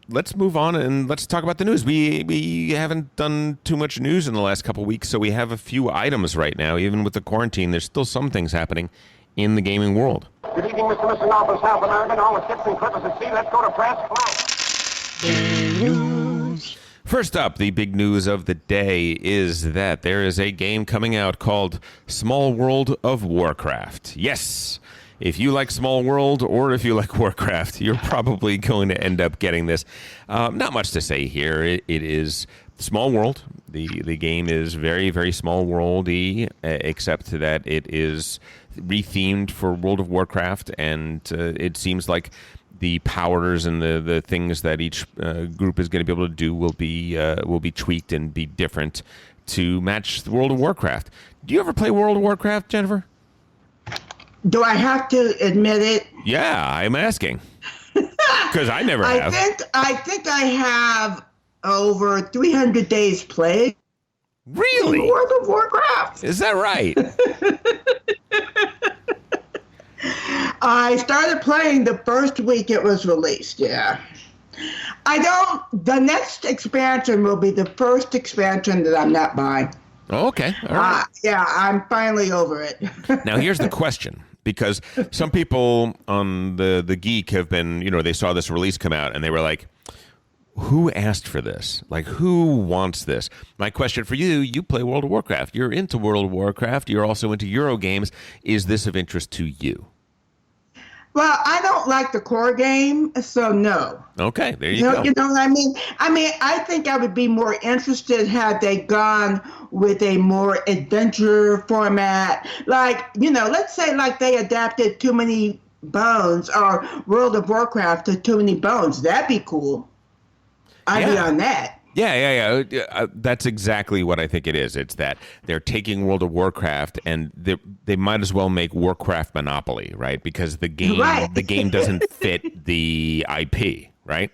let's move on and let's talk about the news. We haven't done too much news in the last couple of weeks, so we have a few items right now. Even with the quarantine, there's still some things happening in the gaming world. Good evening, Mr. and Mrs. Alpha South American. All the ships and clippers at sea. Let's go to press. News. First up, the big news of the day is that there is a game coming out called Small World of Warcraft. Yes, if you like Small World or if you like Warcraft, you're probably going to end up getting this. Not much to say here. It is Small World. The game is very, very Small World-y, except that it is rethemed for World of Warcraft, and it seems like the powers and the things that each group is going to be able to do will be tweaked and be different to match the World of Warcraft. Do you ever play World of Warcraft, Jennifer? Do I have to admit it? Yeah, I'm asking. Because I never have. I think I have over 300 days played. Really? World of Warcraft. Is that right? I started playing the first week it was released, yeah. The next expansion will be the first expansion that I'm not buying. Oh, okay. All right. Yeah, I'm finally over it. Now, here's the question, because some people on the Geek have been, they saw this release come out and they were like, who asked for this? Like, who wants this? My question for you, you play World of Warcraft. You're into World of Warcraft. You're also into Euro games. Is this of interest to you? Well, I don't like the core game, so no. Okay, there you go. You know what I mean? I think I would be more interested had they gone with a more adventure format. Like, let's say like they adapted Too Many Bones or World of Warcraft to Too Many Bones. That'd be cool. I'd be on that. Yeah. That's exactly what I think it is. It's that they're taking World of Warcraft and they might as well make Warcraft Monopoly, right? Because the game doesn't fit the IP, right?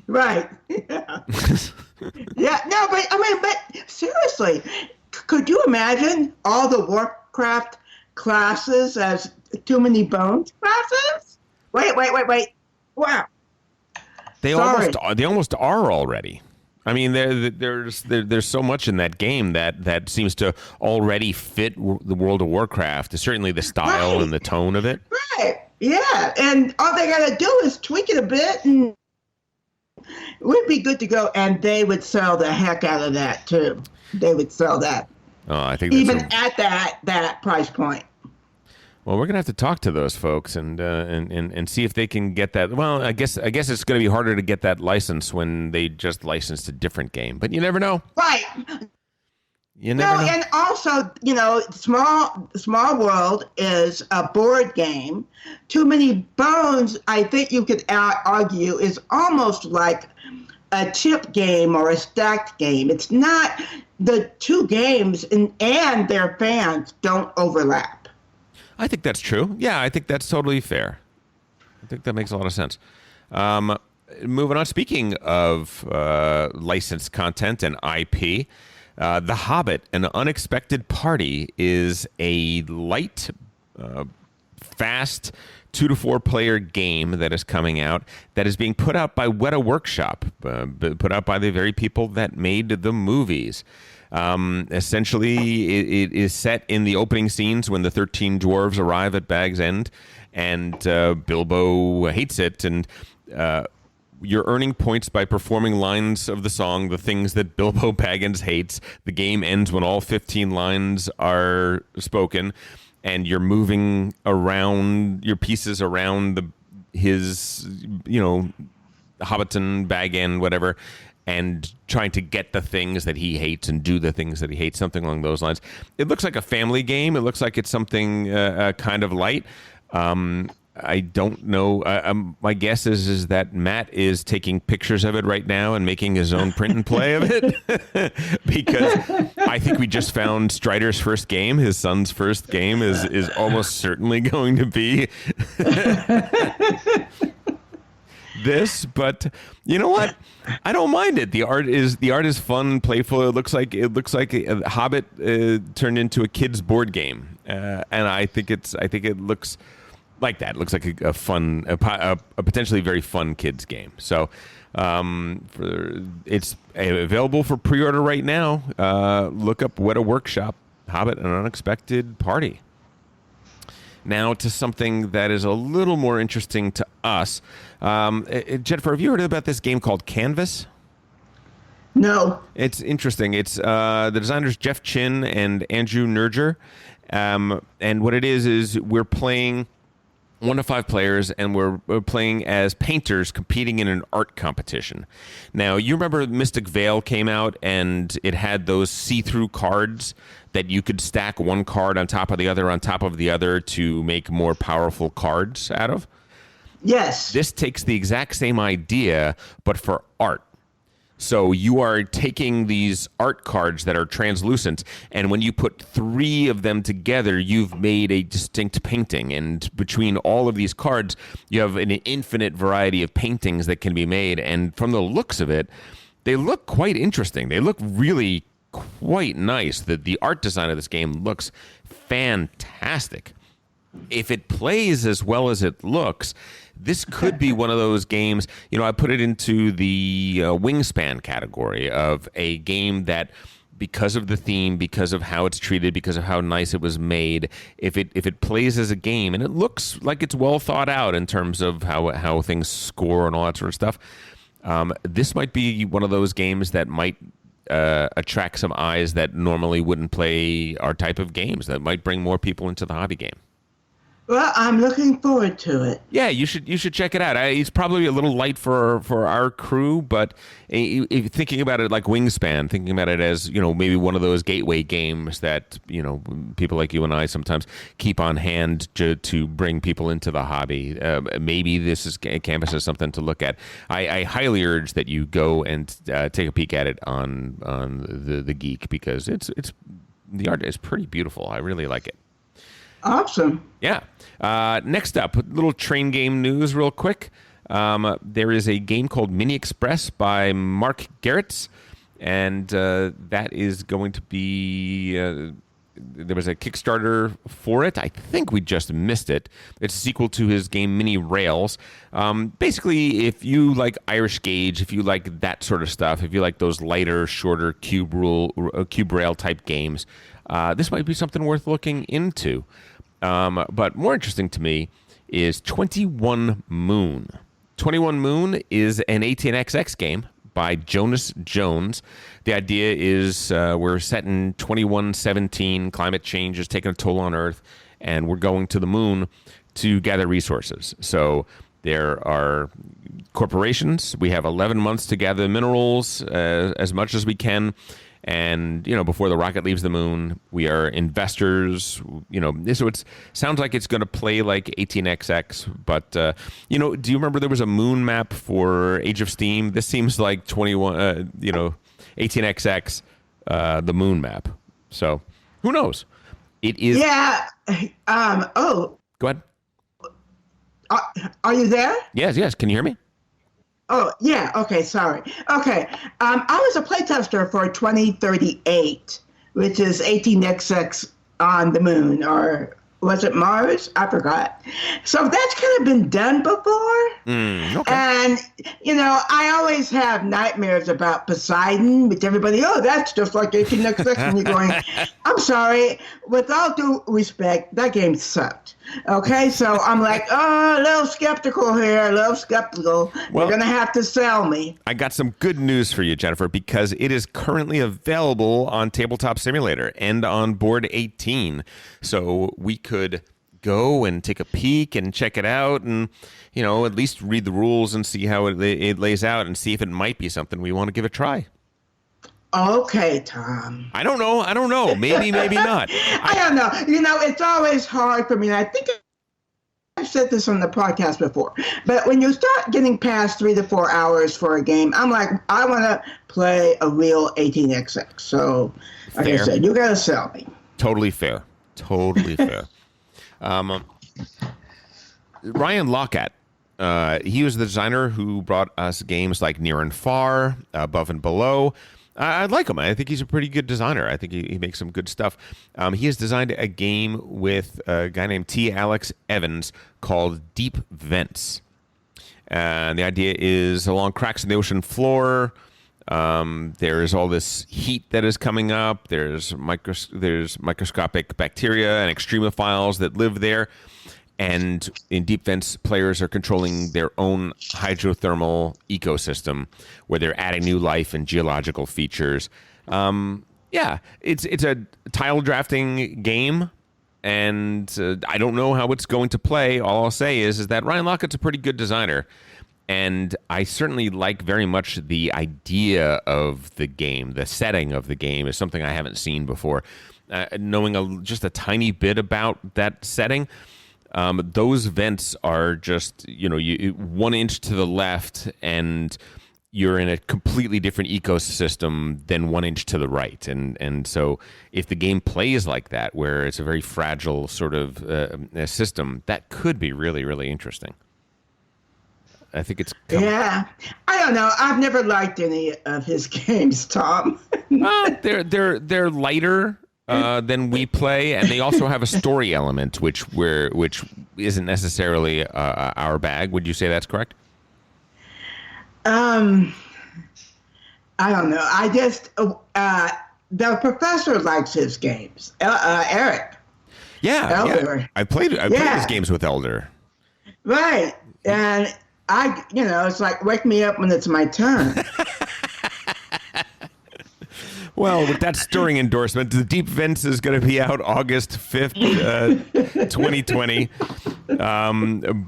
Right. Yeah. Yeah. No, but seriously, could you imagine all the Warcraft classes as Too Many Bones classes? Wait. Wow. They almost are already. I mean, there's so much in that game that seems to already fit the World of Warcraft. Certainly the style and the tone of it. Right. Yeah. And all they got to do is tweak it a bit and we'd be good to go. And they would sell the heck out of that, too. They would sell that. Oh, I think even at that price point. Well, we're gonna have to talk to those folks and see if they can get that. Well, I guess it's gonna be harder to get that license when they just licensed a different game. But you never know. Right. You never know. And also, Small World is a board game. Too Many Bones, I think you could argue, is almost like a chip game or a stacked game. It's not. The two games and their fans don't overlap. I think that's true. Yeah, I think that's totally fair. I think that makes a lot of sense. Moving on, speaking of licensed content and IP, The Hobbit, An Unexpected Party is a light, fast 2 to 4 player game that is coming out that is being put out by Weta Workshop, put out by the very people that made the movies. Essentially, it is set in the opening scenes when the 13 dwarves arrive at Bag's End, and Bilbo hates it, and you're earning points by performing lines of the song, The Things That Bilbo Baggins Hates. The game ends when all 15 lines are spoken, and you're moving around your pieces around his Hobbiton, Bag End, whatever, and trying to get the things that he hates and do the things that he hates, something along those lines. It looks like a family game. It looks like it's something kind of light. I don't know. My guess is that Matt is taking pictures of it right now and making his own print and play of it. Because I think we just found Strider's first game. His son's first game is almost certainly going to be this, but you know what? I don't mind it. The art is fun and playful. It looks like a Hobbit turned into a kid's board game, and I think it looks like that. It looks like a fun, a potentially very fun kids game. So It's available for pre-order right now. Look up Weta Workshop, Hobbit, An Unexpected Party. Now to something that is a little more interesting to us. Jennifer, have you heard about this game called Canvas? No. It's interesting. It's the designers Jeff Chin and Andrew Nerger. And what it is we're playing 1 to 5 players, and we're playing as painters competing in an art competition. Now, you remember Mystic Vale came out, and it had those see-through cards that you could stack one card on top of the other to make more powerful cards out of? Yes. This takes the exact same idea, but for art. So you are taking these art cards that are translucent, and when you put 3 of them together, you've made a distinct painting. And between all of these cards, you have an infinite variety of paintings that can be made. And from the looks of it, they look quite interesting. They look really quite nice. The art design of this game looks fantastic. If it plays as well as it looks, this could be one of those games, I put it into the Wingspan category of a game that, because of the theme, because of how it's treated, because of how nice it was made, if it plays as a game, and it looks like it's well thought out in terms of how things score and all that sort of stuff, this might be one of those games that might attract some eyes that normally wouldn't play our type of games, that might bring more people into the hobby game. Well, I'm looking forward to it. Yeah, you should check it out. It's probably a little light for our crew, but if thinking about it like Wingspan, thinking about it as maybe one of those gateway games that people like you and I sometimes keep on hand to bring people into the hobby. Maybe this is Canvas is something to look at. I highly urge that you go and take a peek at it on the Geek, because it's the art is pretty beautiful. I really like it. Awesome. Yeah. Next up, a little train game news real quick. There is a game called Mini Express by Mark Garretts, and that is going to be... there was a Kickstarter for it. I think we just missed it. It's a sequel to his game Mini Rails. Basically, if you like Irish Gauge, if you like that sort of stuff, if you like those lighter, shorter cube rail type games, this might be something worth looking into. But more interesting to me is 21 Moon. 21 Moon is an 18xx game by Jonas Jones. The idea is we're set in 2117. Climate change is taking a toll on Earth, and we're going to the moon to gather resources. So there are corporations. We have 11 months to gather minerals as much as we can. And, before the rocket leaves the moon, we are investors, so it sounds like it's going to play like 18xx. But, do you remember there was a moon map for Age of Steam? This seems like 18xx, the moon map. So who knows? It is. Yeah. Go ahead. Are you there? Yes. Can you hear me? Oh, yeah. Okay, sorry. Okay. I was a playtester for 2038, which is 18xx on the moon, or was it Mars? I forgot. So that's kind of been done before. Okay. And, I always have nightmares about Poseidon, which everybody, that's just like 18xx. And you're going, I'm sorry, with all due respect, that game sucked. Okay, so I'm like, a little skeptical here, Well, you're going to have to sell me. I got some good news for you, Jennifer, because it is currently available on Tabletop Simulator and on Board 18. So we could go and take a peek and check it out and, at least read the rules and see how it lays out and see if it might be something we want to give a try. Okay, Tom. I don't know. Maybe not. I don't know. It's always hard for me. And I think I've said this on the podcast before. But when you start getting past 3 to 4 hours for a game, I'm like, I want to play a real 18xx. So, like I said, you got to sell me. Totally fair. Ryan Lockat. He was the designer who brought us games like Near and Far, Above and Below. I like him. I think he's a pretty good designer. I think he makes some good stuff. He has designed a game with a guy named T. Alex Evans called Deep Vents. And the idea is along cracks in the ocean floor, there's all this heat that is coming up. There's microscopic bacteria and extremophiles that live there. And in Deep Vents, players are controlling their own hydrothermal ecosystem where they're adding new life and geological features. It's a tile drafting game, and I don't know how it's going to play. All I'll say is that Ryan Lauka's a pretty good designer, and I certainly like very much the idea of the game. The setting of the game is something I haven't seen before. Knowing just a tiny bit about that setting, those vents are just, 1 inch to the left, and you're in a completely different ecosystem than 1 inch to the right. And so if the game plays like that, where it's a very fragile sort of system, that could be really, really interesting. I think it's... Yeah. I don't know. I've never liked any of his games, Tom. They're lighter than we play, and they also have a story element, which isn't necessarily our bag. Would you say that's correct? I don't know. I just the professor likes his games. Eric. Yeah, Elder. yeah. I played his games with Elder. Right, and it's like wake me up when it's my turn. Well, with that stirring endorsement, the Deep Vents is going to be out August 5th, 2020.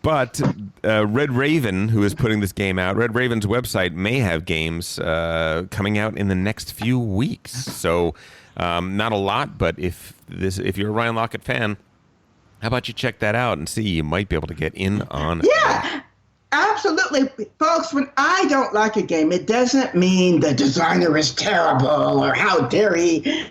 But Red Raven, who is putting this game out, Red Raven's website may have games coming out in the next few weeks. So not a lot, but if you're a Ryan Lauka fan, how about you check that out and see? You might be able to get in on Yeah. Absolutely. Folks, when I don't like a game, it doesn't mean the designer is terrible or how dare he.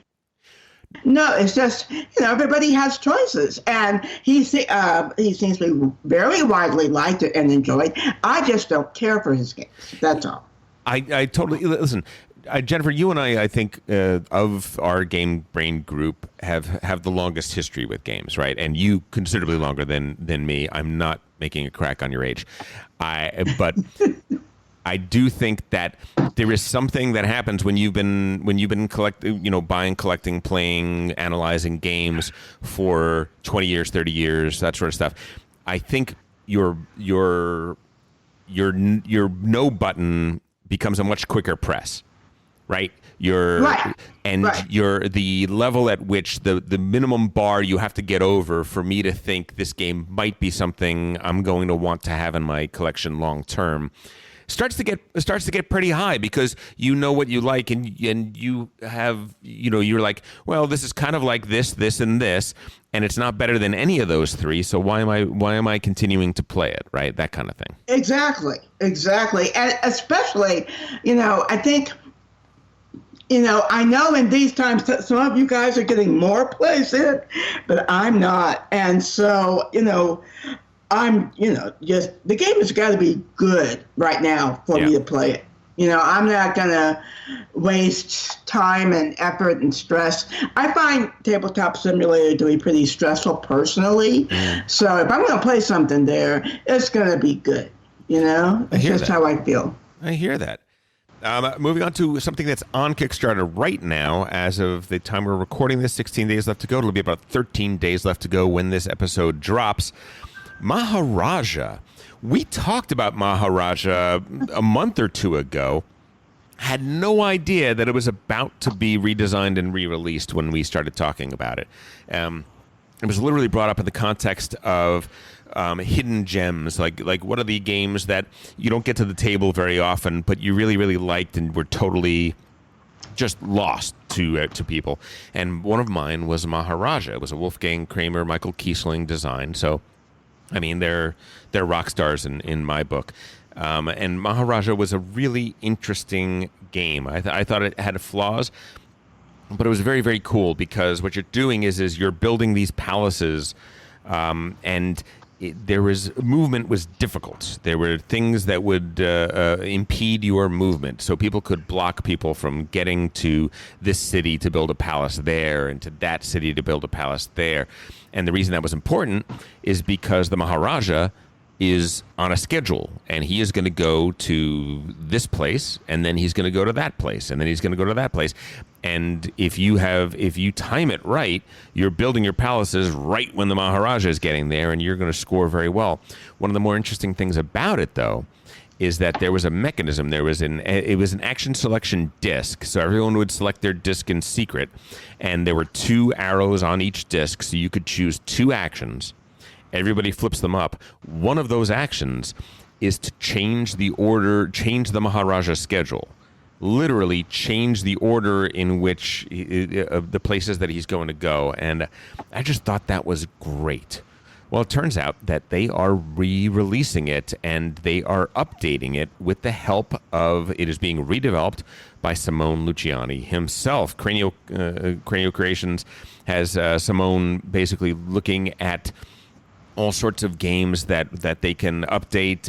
No, it's just, everybody has choices. And he seems to be very widely liked and enjoyed. I just don't care for his games. That's all. I totally, listen, Jennifer, you and I think of our Game Brain group have the longest history with games, right? And you considerably longer than me. I'm not making a crack on your age. But I do think that there is something that happens when you've been buying, collecting, playing, analyzing games for 20 years, 30 years, that sort of stuff. I think your no button becomes a much quicker press. Right, the level at which the minimum bar you have to get over for me to think this game might be something I'm going to want to have in my collection long term starts to get pretty high, because you know what you like, and you have you're like, well, this is kind of like this, and this, and it's not better than any of those three. So why am I continuing to play it? Right, that kind of thing. Exactly, and especially I think. I know in these times that some of you guys are getting more plays in, but I'm not. And so, I'm, just the game has got to be good right now for me to play it. I'm not going to waste time and effort and stress. I find Tabletop Simulator to be pretty stressful personally. So if I'm going to play something there, it's going to be good. It's just how I feel. I hear that. Moving on to something that's on Kickstarter right now. As of the time we're recording this, 16 days left to go. It'll be about 13 days left to go when this episode drops. Maharaja. We talked about Maharaja a month or two ago. Had no idea that it was about to be redesigned and re-released when we started talking about it. It was literally brought up in the context of hidden gems, like what are the games that you don't get to the table very often, but you really, really liked and were totally just lost to people. And one of mine was Maharaja. It was a Wolfgang Kramer, Michael Kiesling design. So, I mean, they're rock stars in my book. And Maharaja was a really interesting game. I thought it had flaws, but it was very, very cool, because what you're doing is you're building these palaces, and movement was difficult. There were things that would impede your movement, so people could block people from getting to this city to build a palace there, and to that city to build a palace there. And the reason that was important is because the Maharaja is on a schedule, and he is going to go to this place, and then he's going to go to that place, and then he's going to go to that place. And if you time it right, you're building your palaces right when the Maharaja is getting there, and you're going to score very well. One of the more interesting things about it, though, is that there was a mechanism. It was an action selection disc, so everyone would select their disc in secret, and there were 2 arrows on each disc, so you could choose 2 actions. Everybody flips them up. One of those actions is to change the Maharaja's schedule. Literally change the order in which the places that he's going to go. And I just thought that was great. Well, it turns out that they are re-releasing it, and they are updating it with the help of, it is being redeveloped by Simone Luciani himself. Cranio Creations has Simone basically looking at all sorts of games that they can update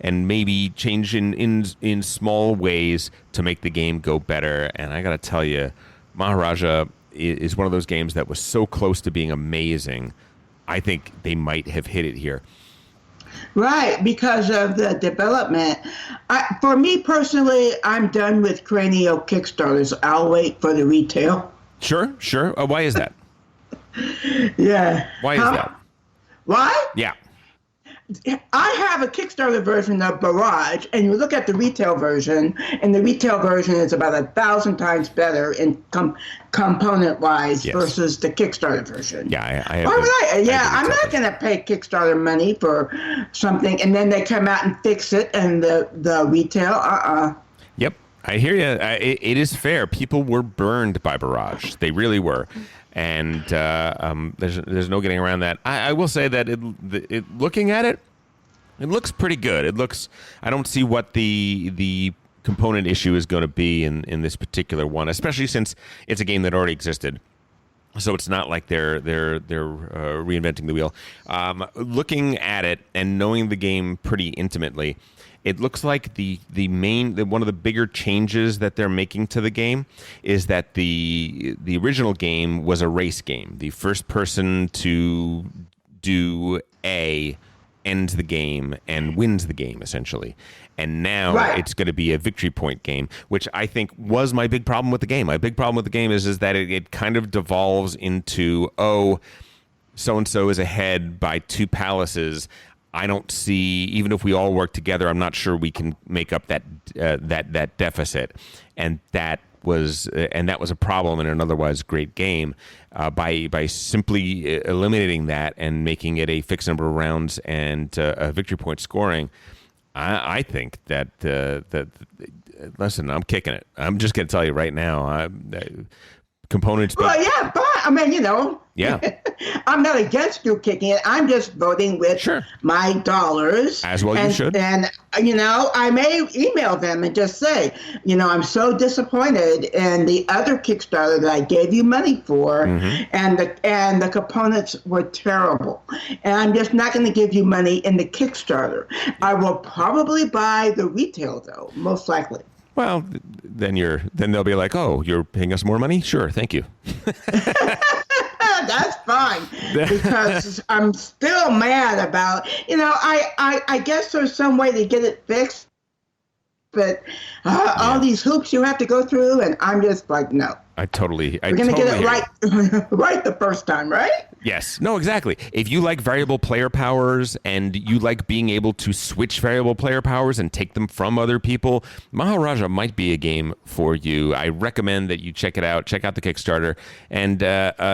and maybe change in small ways to make the game go better. And I got to tell you, Maharaja is one of those games that was so close to being amazing. I think they might have hit it here. Right, because of the development. For me personally, I'm done with Cranio Kickstarters. I'll wait for the retail. Sure. Why is that? Yeah. Why is that? Why? Yeah. I have a Kickstarter version of Barrage, and you look at the retail version, and the retail version is about 1,000 times better in component-wise versus the Kickstarter version. Yeah, I'm not going to pay Kickstarter money for something, and then they come out and fix it, and the retail, Yep, I hear you. It is fair. People were burned by Barrage. They really were. And there's no getting around that. I will say that looking at it, it looks pretty good. I don't see what the component issue is going to be in this particular one, especially since it's a game that already existed. So it's not like they're reinventing the wheel. Looking at it and knowing the game pretty intimately, it looks like one of the bigger changes that they're making to the game is that the original game was a race game. The first person to do A ends the game and wins the game, essentially. And now it's going to be a victory point game, which I think was my big problem with the game. My big problem with the game is that it kind of devolves into, so-and-so is ahead by 2 palaces. I don't see, even if we all work together, I'm not sure we can make up that deficit, and that was a problem in an otherwise great game. By simply eliminating that and making it a fixed number of rounds and a victory point scoring, I think that listen, I'm kicking it. I'm just going to tell you right now, components. Well, yeah, but I mean, yeah. I'm not against you kicking it. I'm just voting with my dollars. As well, you should. And, I may email them and just say, I'm so disappointed in the other Kickstarter that I gave you money for, and the components were terrible. And I'm just not going to give you money in the Kickstarter. I will probably buy the retail, though, most likely. Well, then they'll be like, "Oh, you're paying us more money? Sure, thank you." That's fine, because I'm still mad about, I guess there's some way to get it fixed, but all these hoops you have to go through, and I'm just like, no. We're going to get it right the first time, right? Yes. No, exactly. If you like variable player powers and you like being able to switch variable player powers and take them from other people, Maharaja might be a game for you. I recommend that you check it out. Check out the Kickstarter and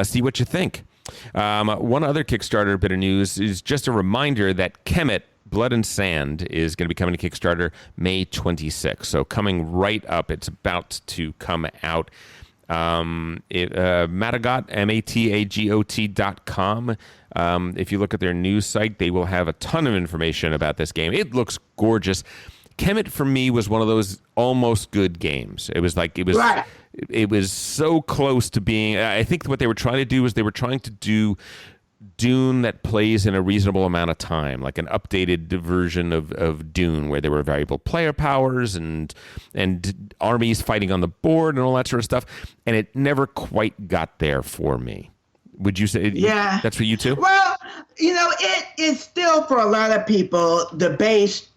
see what you think. One other Kickstarter bit of news is just a reminder that Kemet, Blood and Sand is going to be coming to Kickstarter May 26th. So coming right up. It's about to come out. Matagot, Matagot.com. If you look at their news site, they will have a ton of information about this game. It looks gorgeous. Kemet for me was one of those almost good games. It was so close to being. I think what they were trying to do was they were trying to do Dune that plays in a reasonable amount of time, like an updated version of Dune, where there were variable player powers and armies fighting on the board and all that sort of stuff. And it never quite got there for me. Would you say that's for you too? Well, it is still for a lot of people the base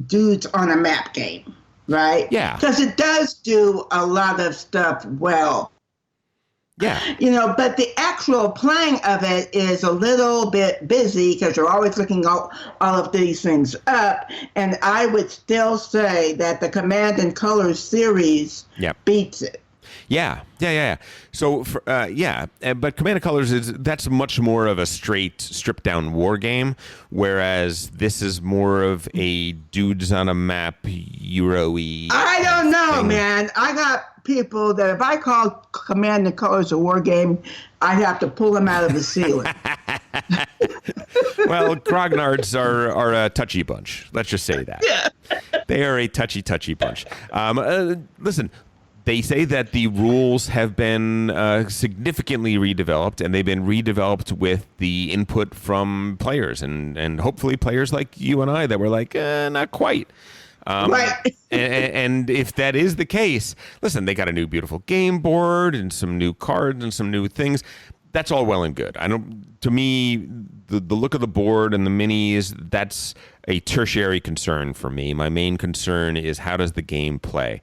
dudes on a map game, right? Yeah. Because it does do a lot of stuff well. Yeah. But the actual playing of it is a little bit busy because you're always looking all of these things up. And I would still say that the Command and Colors series beats it. Yeah. So, but Command and Colors that's much more of a straight stripped down war game, whereas this is more of a dudes on a map Euro-y. I don't know, man. I got people that if I call Command and Colors a war game, I'd have to pull them out of the ceiling. Well, grognards are a touchy bunch. Let's just say that. Yeah. They are a touchy bunch. Listen. They say that the rules have been significantly redeveloped, and they've been redeveloped with the input from players, and hopefully players like you and I that were like, not quite. Right. and if that is the case, listen, they got a new beautiful game board and some new cards and some new things. That's all well and good. To me, the look of the board and the minis, that's a tertiary concern for me. My main concern is how does the game play?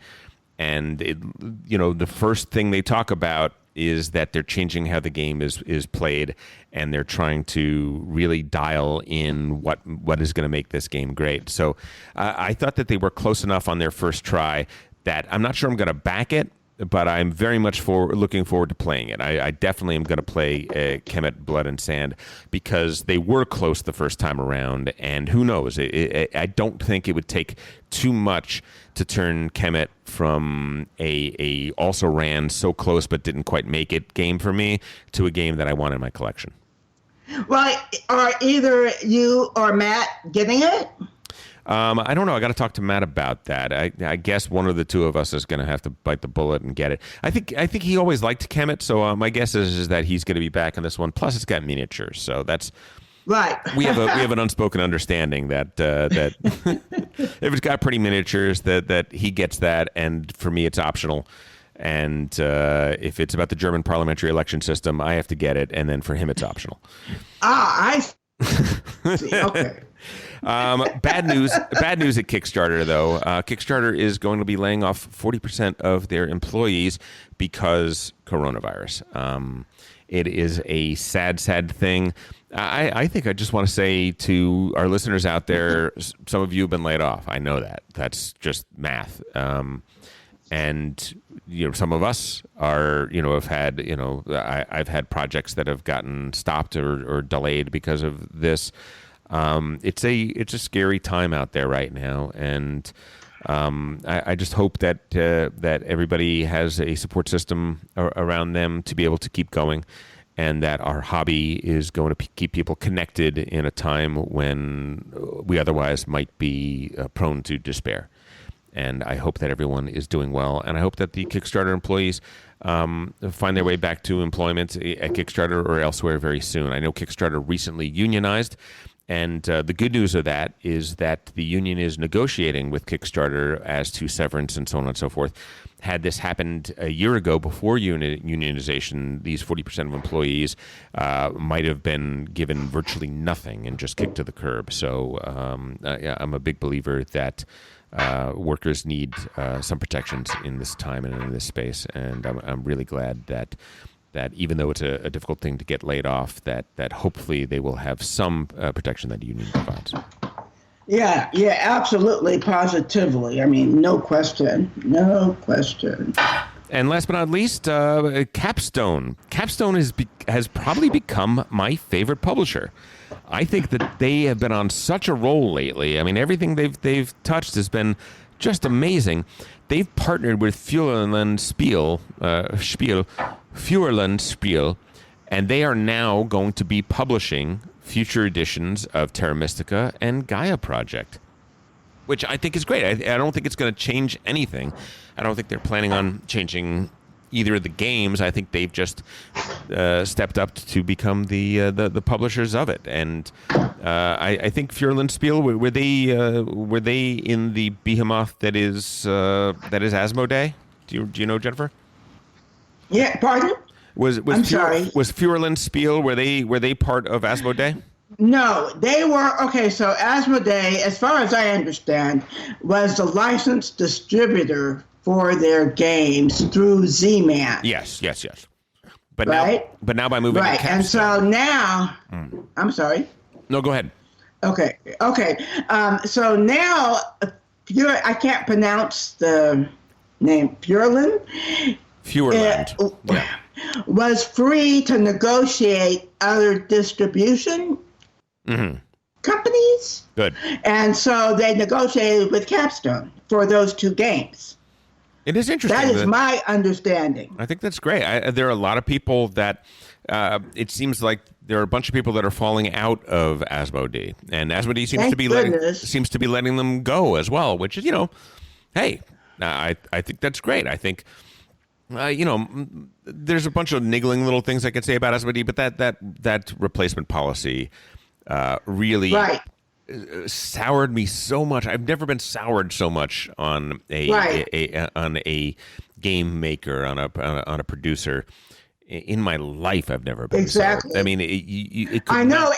And the first thing they talk about is that they're changing how the game is played, and they're trying to really dial in what is going to make this game great. So I thought that they were close enough on their first try that I'm not sure I'm going to back it, but I'm very much looking forward to playing it. I definitely am going to play Kemet Blood and Sand because they were close the first time around, and who knows? I don't think it would take too much to turn Kemet from a also ran so close but didn't quite make it game for me to a game that I want in my collection. Well, are either you or Matt getting it? I don't know. I got to talk to Matt about that. I guess one of the two of us is going to have to bite the bullet and get it. I think he always liked Kemet, so my guess is that he's going to be back on this one. Plus, it's got miniatures, so that's right. We have an unspoken understanding that if it's got pretty miniatures, that he gets that, and for me, it's optional. And if it's about the German parliamentary election system, I have to get it, and then for him, it's optional. I see. Okay. Bad news at Kickstarter, though. Kickstarter is going to be laying off 40% of their employees because coronavirus. It is a sad thing. I think I just want to say to our listeners out there, some of you have been laid off. I know that. That's just math. And some of us are, have had, I've had projects that have gotten stopped or delayed because of this. It's a scary time out there right now, and I just hope that everybody has a support system around them to be able to keep going, and that our hobby is going to keep people connected in a time when we otherwise might be prone to despair. And I hope that everyone is doing well, and I hope that the Kickstarter employees find their way back to employment at Kickstarter or elsewhere very soon. I know Kickstarter recently unionized. And the good news of that is that the union is negotiating with Kickstarter as to severance and so on and so forth. Had this happened a year ago before unionization, these 40% of employees might have been given virtually nothing and just kicked to the curb. So I'm a big believer that workers need some protections in this time and in this space. And I'm really glad that even though it's a difficult thing to get laid off, that hopefully they will have some protection that the union provides. Yeah, absolutely, positively. I mean, no question. And last but not least, Capstone. Capstone has probably become my favorite publisher. I think that they have been on such a roll lately. I mean, everything they've touched has been just amazing. They've partnered with Feuerland Spiel, and they are now going to be publishing future editions of Terra Mystica and Gaia Project, which I think is great. I don't think it's going to change anything. I don't think they're planning on changing either of the games. I think they've just stepped up to become the publishers of it. And I think Feuerland Spiel, were they in the behemoth that is Asmodee? Do you know, Jennifer? Yeah, pardon? I'm sorry. Was Furlan Spiel, were they part of Asmodee? No, they were, okay, so Asmodee, as far as I understand, was the licensed distributor for their games through Z-Man. Yes. But right? now by moving to Capstone. And so now, I'm sorry. No, go ahead. Okay. So now, I can't pronounce the name, Furlan? Furland. Was free to negotiate other distribution companies. Good. And so they negotiated with Capstone for those two games. It is interesting. That is my understanding. I think that's great. There are a lot of people that it seems like there are a bunch of people that are falling out of Asmodee, and Asmodee seems to be letting them go as well. Which is, hey, I think that's great. I think there's a bunch of niggling little things I could say about Asmodee, but that replacement policy really soured me so much. I've never been soured so much on a game maker, on a producer in my life. I've never been exactly. soured. I mean, it could I know,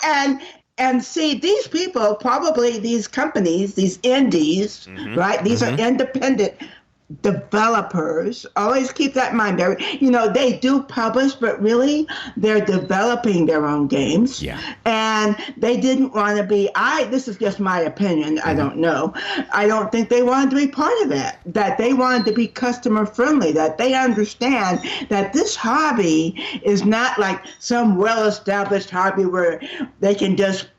and see, these people, probably these companies, these indies, right? These are independent developers. Always keep that in mind. They do publish, but really they're developing their own games. Yeah. And they didn't want to be, this is just my opinion, I don't know. I don't think they wanted to be part of that they wanted to be customer friendly, that they understand that this hobby is not like some well-established hobby where they can just,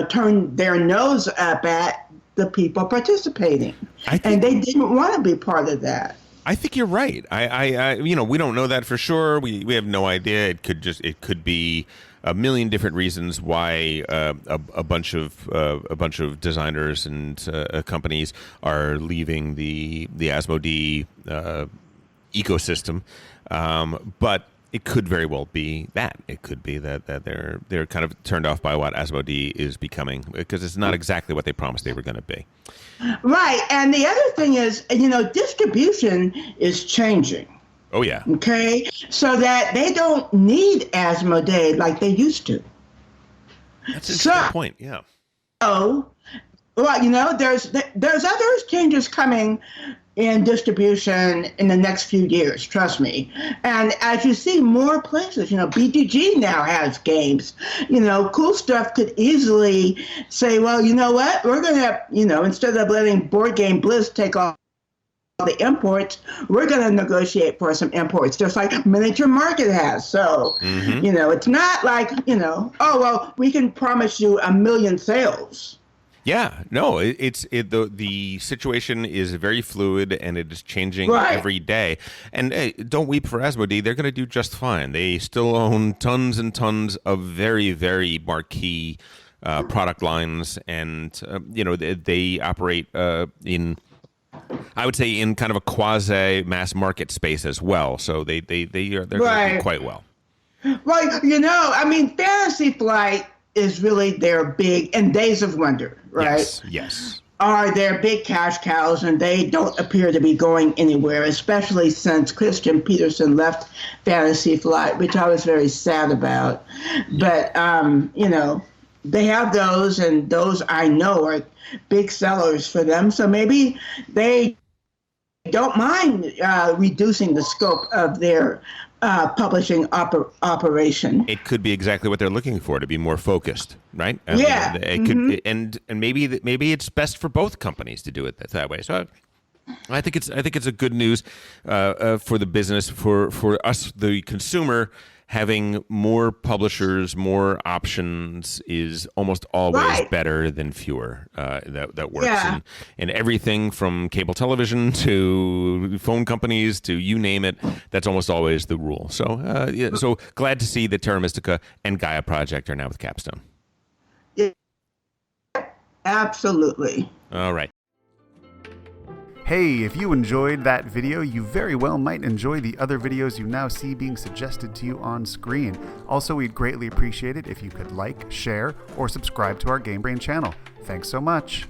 turn their nose up at the people participating, and they didn't want to be part of that. I think you're right. We don't know that for sure. We have no idea. It could be a million different reasons why a bunch of designers and companies are leaving the Asmodee ecosystem, but it could very well be that. It could be that they're kind of turned off by what Asmodee is becoming, because it's not exactly what they promised they were going to be. Right. And the other thing is, distribution is changing. Oh, yeah. Okay. So that they don't need Asmodee like they used to. That's a good point. Yeah. So, there's other changes coming in distribution in the next few years, trust me. And as you see more places, BGG now has games. Cool Stuff could easily say, well, you know what? We're going to, instead of letting Board Game Bliss take all the imports, we're going to negotiate for some imports, just like Miniature Market has. So, it's not like, oh, well, we can promise you 1 million sales. Yeah, no, the situation is very fluid, and it is changing every day. And hey, don't weep for Asmodee; they're going to do just fine. They still own tons and tons of very, very marquee product lines, and they operate in, I would say, in kind of a quasi mass market space as well. So they're going to do quite well. Well, Fantasy Flight is really their big, and Days of Wonder, right? Yes. Are their big cash cows, and they don't appear to be going anywhere, especially since Christian Peterson left Fantasy Flight, which I was very sad about. But, they have those, and those I know are big sellers for them. So maybe they don't mind reducing the scope of their publishing operation. It could be exactly what they're looking for, to be more focused, right? It could, and maybe it's best for both companies to do it that way. So I think it's a good news for the business, for us, the consumer. Having more publishers, more options is almost always better than fewer. That works in everything from cable television to phone companies to you name it. That's almost always the rule. So, so glad to see that Terra Mystica and Gaia Project are now with Capstone. Yeah, absolutely. All right. Hey, if you enjoyed that video, you very well might enjoy the other videos you now see being suggested to you on screen. Also, we'd greatly appreciate it if you could like, share, or subscribe to our Game Brain channel. Thanks so much.